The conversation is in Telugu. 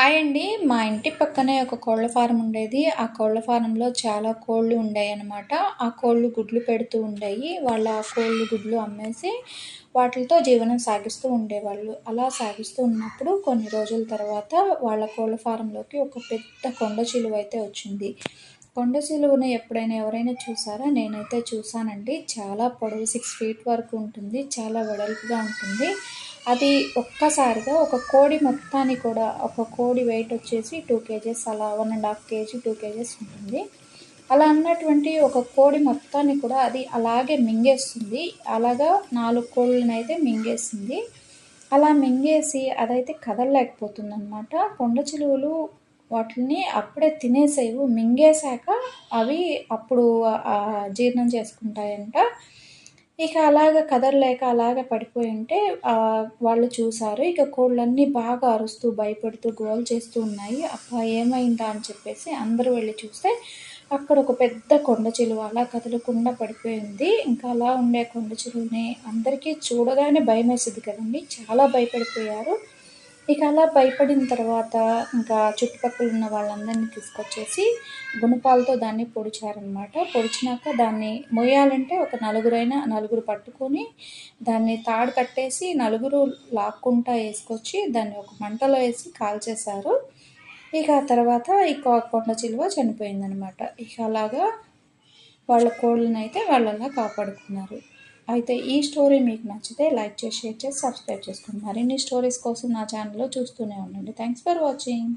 హాయ్ అండి. మా ఇంటి పక్కనే ఒక కోళ్ల ఫారం ఉండేది. ఆ కోళ్ల ఫారంలో చాలా కోళ్ళు ఉండేయన్నమాట. ఆ కోళ్ళు గుడ్లు పెడుతూ ఉండేయి. వాళ్ళు ఆ కోళ్ళు గుడ్లు అమ్మేసి వాటిలతో జీవనం సాగిస్తూ ఉండేవాళ్ళు. అలా సాగిస్తూ ఉన్నప్పుడు కొన్ని రోజుల తర్వాత వాళ్ళ కోళ్ల ఫారంలోకి ఒక పెద్ద కొండ చిలువైతే వచ్చింది. కొండ చిలువని ఎప్పుడైనా ఎవరైనా చూసారా? నేనైతే చూసానండి. చాలా పొడవు 6 ఫీట్ వరకు ఉంటుంది. చాలా వెడల్పుగా ఉంటుంది. అది ఒక్కసారిగా ఒక కోడి మొత్తాన్ని కూడా ఒక కోడి వెయిట్ వచ్చేసి 2 కేజెస్ అలా 1½ కేజీ 2 కేజెస్ ఉంటుంది. అలా అన్నటువంటి ఒక కోడి మొత్తాన్ని కూడా అది అలాగే మింగేస్తుంది. అలాగా 4 కోళ్ళనైతే మింగేసింది. అలా మింగేసి అదైతే కదలలేకపోతుందనమాట. కొండ చిలువలు వాటిని అప్పుడే తినేసేవు. మింగేశాక అవి అప్పుడు జీర్ణం చేసుకుంటాయంట. ఇక అలాగ కదలలేక అలాగ పడిపోయుంటే వాళ్ళు చూసారు. ఇక కోళ్ళన్నీ బాగా అరుస్తూ, భయపడుతూ, గోల చేస్తూ ఉన్నాయి. అబ్బా! ఏమైందా అని చెప్పేసి అందరూ వెళ్లి చూస్తే అక్కడ ఒక పెద్ద కొండ చిలువ అలా కదలకుండా పడిపోయింది. ఇంకా అలా ఉండే కొండ చిలువని అందరికీ చూడగానే భయమేసిద్ది కదండీ! చాలా భయపడిపోయారు. ఇక అలా భయపడిన తర్వాత ఇంకా చుట్టుపక్కల ఉన్న వాళ్ళందరినీ తీసుకొచ్చేసి గుణపాలతో దాన్ని పొడిచారనమాట. పొడిచినాక దాన్ని మొయ్యాలంటే ఒక నలుగురు పట్టుకొని దాన్ని తాడు కట్టేసి నలుగురు లాక్కుంటా యేసుకొచ్చి దాన్ని ఒక మంటలో వేసి కాల్చేశారు. ఇక ఆ తర్వాత కొండ చిలువ చనిపోయిందనమాట. ఇక అలాగా వాళ్ళ కోళ్ళనైతే వాళ్ళలా కాపాడుకున్నారు. అయితే ఈ స్టోరీ మీకు నచ్చితే లైక్ చేసి, షేర్ చేసి, సబ్స్క్రైబ్ చేసుకోండి. మరిన్ని స్టోరీస్ కోసం నా ఛానల్‌లో చూస్తూనే ఉండండి. Thanks for watching.